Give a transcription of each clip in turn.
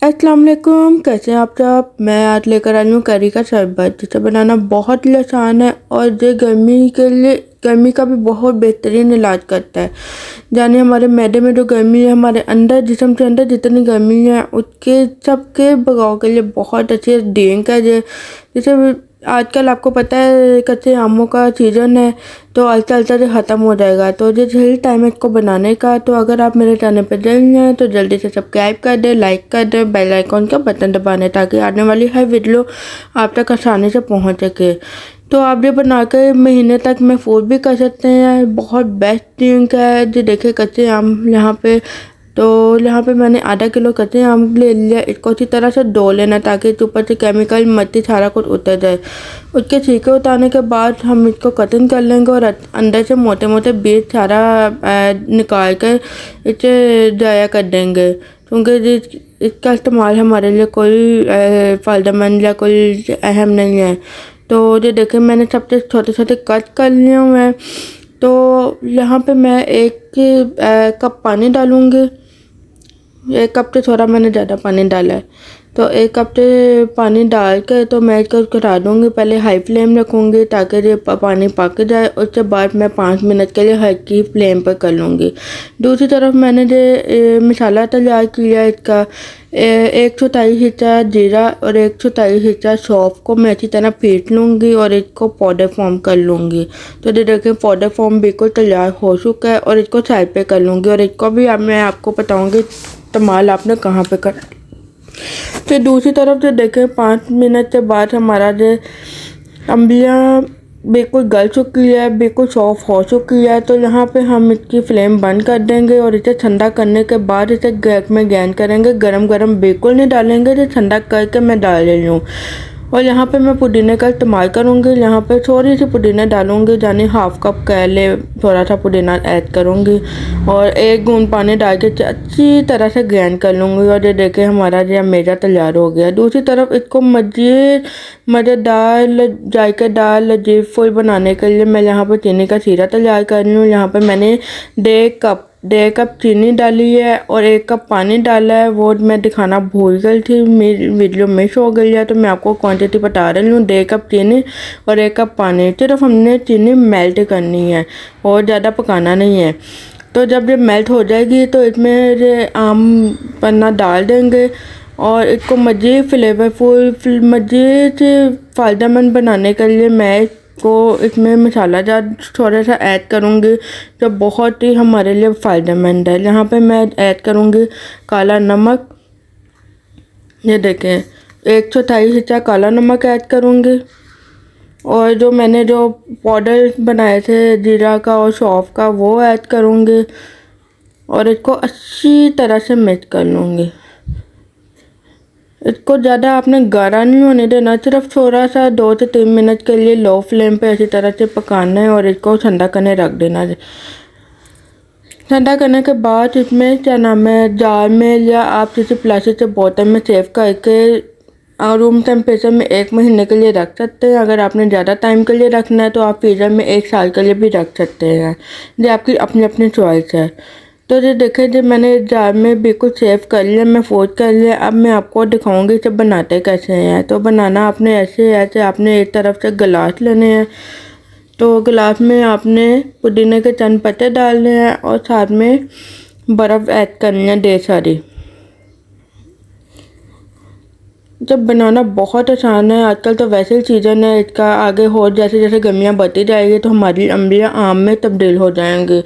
अस्सलाम वालेकुम, कैसे हैं आप सब। मैं आज लेकर आई हूँ करी का शरबत, जिसे बनाना बहुत ही आसान है और ये गर्मी का भी बहुत बेहतरीन इलाज करता है। यानी हमारे मैदे में जो गर्मी है, हमारे अंदर जिस्म के अंदर जितनी गर्मी है उसके सबके भगाव के लिए बहुत अच्छी ड्रिंक है ये। जैसे आजकल आपको पता है कच्चे आमों का सीज़न है, तो आहिस्ता आहिस्ता से ख़त्म हो जाएगा। तो ये सही टाइम है इसको बनाने का। तो अगर आप मेरे चैनल पर नए हैं तो जल्दी से सब्सक्राइब कर दें, लाइक कर दें, बेल आइकॉन का बटन दबाने, ताकि आने वाली हर वीडियो आप तक आसानी से पहुंच सके। तो आप ये बना कर महीने तक महफूज भी कर सकते हैं। बहुत बेस्ट ड्रिंक है। जो देखिए कच्चे आम यहाँ पे, तो यहाँ पे मैंने आधा किलो कच्चे आम ले लिया। इसको अच्छी तरह से धो लेना ताकि ऊपर से केमिकल मिट्टी सारा कुछ उतर जाए। उसके छिलके उतारने के बाद हम इसको कटिंग कर लेंगे और अंदर से मोटे मोटे बीज सारा निकाल कर इसे ज़ाया कर देंगे, क्योंकि इसका इस्तेमाल हमारे लिए कोई फ़ायदेमंद या कोई अहम नहीं है। तो ये देखिए मैंने सबसे छोटे छोटे कट कर लिए हुए हैं। तो यहाँ पे मैं एक कप पानी डालूँगी। एक कप से थोड़ा मैंने ज़्यादा पानी डाला है। तो एक कप से पानी डाल के तो मैं इसको करा दूँगी। पहले हाई फ्लेम रखूँगी ताकि ये पानी पक जाए। उसके बाद मैं 5 मिनट के लिए हल्की फ्लेम पर कर लूँगी। दूसरी तरफ मैंने जो मसाला तैयार किया है इसका 1/4 हिस्सा जीरा और 1/4 हिस्सा सौंफ को मैं अच्छी तरह पीस लूँगी और इसको पाउडर फॉर्म कर लूँगी। तो ये देखिए पाउडर फॉर्म बिल्कुल तैयार हो चुका है और इसको साइड पे कर लूँगी। और इसको भी अब मैं आपको बताऊँगी इस्तेमाल आपने कहाँ पे कर। फिर दूसरी तरफ जो देखें 5 मिनट के बाद हमारा जो अम्बियाँ बिल्कुल गल चुकी है, बिल्कुल सॉफ्ट हो चुकी है। तो यहाँ पे हम इसकी फ्लेम बंद कर देंगे और इसे ठंडा करने के बाद इसे गैस में ग्राइंड करेंगे। गरम गरम बिल्कुल नहीं डालेंगे, इसे ठंडा करके मैं डाल रही हूँ। और यहाँ पे मैं पुदीने का इस्तेमाल करूँगी। यहाँ पे थोड़ी सी पुदीना डालूँगी, यानी हाफ कप केले थोड़ा सा पुदीना ऐड करूँगी और 1 बूंद पानी डाल के अच्छी तरह से ग्राइंड कर लूँगी। और ये देखें हमारा जो मेजा तैयार हो गया। दूसरी तरफ इसको मज़ेदार जायकेदार लजीज फुल बनाने के लिए मैं यहाँ पर चीनी का सीरा तैयार कर रही हूँ। यहाँ पर मैंने 1.5 कप चीनी डाली है और 1 कप पानी डाला है। वो मैं दिखाना भूल गई थी, मेरी वीडियो मिस हो गई है, तो मैं आपको क्वांटिटी बता रही हूँ। 1.5 कप चीनी और 1 कप पानी। सिर्फ हमने चीनी मेल्ट करनी है और ज़्यादा पकाना नहीं है। तो जब ये मेल्ट हो जाएगी तो इसमें ये आम पन्ना डाल देंगे और इसको मज़ीद फ्लेवरफुल मज़ीद फ़ायदेमंद बनाने के लिए मैं को इसमें मसाला जार थोड़ा सा ऐड करूँगी, जो बहुत ही हमारे लिए फ़ायदेमंद है। यहाँ पे मैं ऐड करूँगी काला नमक। ये देखें 1/4 हिस्सा काला नमक ऐड करूँगी और जो मैंने जो पाउडर बनाए थे जीरा का और सौंफ का वो ऐड करूँगी और इसको अच्छी तरह से मिक्स कर लूँगी। इसको ज़्यादा आपने गाढ़ा नहीं होने देना, सिर्फ थोड़ा सा 2 से 3 मिनट के लिए लो फ्लेम पे अच्छी तरह से पकाना है और इसको ठंडा करने रख देना है। ठंडा करने के बाद इसमें क्या नाम है जार में या आप किसी प्लास्टिक के बोतल में सेव करके रूम टेम्परेचर में 1 महीने के लिए रख सकते हैं। अगर आपने ज़्यादा टाइम के लिए रखना है तो आप फ्रीज़र में 1 साल के लिए भी रख सकते हैं। ये आपकी अपनी अपनी चॉइस है। तो ये देखें जब मैंने जार में बिल्कुल सेव कर लिया, मैं फोल्ड कर लिया। अब मैं आपको दिखाऊंगी सब बनाते कैसे हैं। तो बनाना आपने ऐसे आपने एक तरफ से गिलास लेने हैं। तो गिलास में आपने पुदीने के चंद पत्ते डालने हैं और साथ में बर्फ़ ऐड करनी है ढेर सारी। जब बनाना बहुत आसान है, आजकल तो वैसे ही सीज़न है इसका। आगे हो जैसे जैसे गर्मियाँ बढ़ती जाएगी तो हमारी अम्बियाँ आम में तब्दील हो जाएंगी,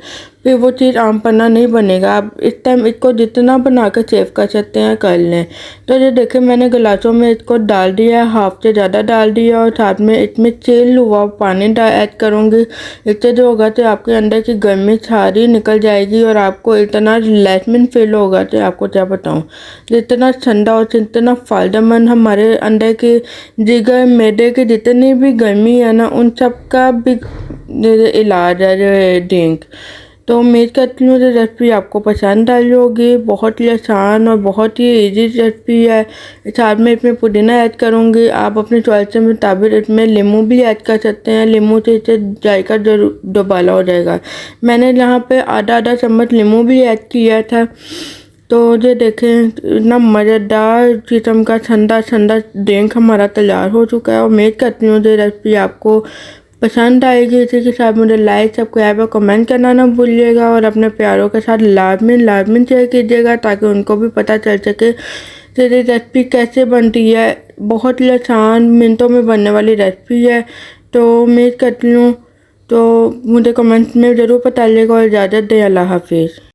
फिर वो चीज़ आम पन्ना नहीं बनेगा। आप इस टाइम इसको जितना बना कर सेव कर सकते हैं कर लें। तो ये देखें मैंने गिलासों में इसको डाल दिया, हाफ से ज़्यादा डाल दिया और साथ में इसमें चिल हुआ पानी ऐड करूँगी। इससे जो होगा तो आपके अंदर की गर्मी सारी निकल जाएगी और आपको इतना रिलैक्समेंट फील होगा तो आपको क्या बताऊँ। जितना ठंडा और जितना फ़ायदेमंद हमारे अंदर के जिगर मैदे की जितनी भी गर्मी है ना, उन सब का भी इलाज है ड्रिंक। तो उम्मीद करती हूँ ये रेसिपी आपको पसंद आई होगी। बहुत ही आसान और बहुत ही इजी रेसिपी है। साथ में इसमें पुदीना ऐड करूँगी। आप अपने चॉइस के मुताबिक इसमें नींबू भी ऐड कर सकते हैं। नींबू से इसे जायका दोबाला हो जाएगा। मैंने यहाँ पे आधा चम्मच नींबू भी ऐड किया था। तो ये देखें इतना मज़ेदार किस्म का ठंडा ठंडा ड्रिंक हमारा तैयार हो चुका है। उम्मीद करती हूँ ये रेसिपी आपको पसंद आएगी। इसी के साथ मुझे लाइक सब्सक्राइब और कमेंट करना ना भूलिएगा और अपने प्यारों के साथ लाजमी शेयर कीजिएगा ताकि उनको भी पता चल सके कि ये रेसिपी कैसे बनती है। बहुत ही आसान मिनटों में बनने वाली रेसिपी है। तो उम्मीद करती हूँ तो मुझे कमेंट में ज़रूर बताइएगा और इजाज़त दें। अल्लाह हाफिज़।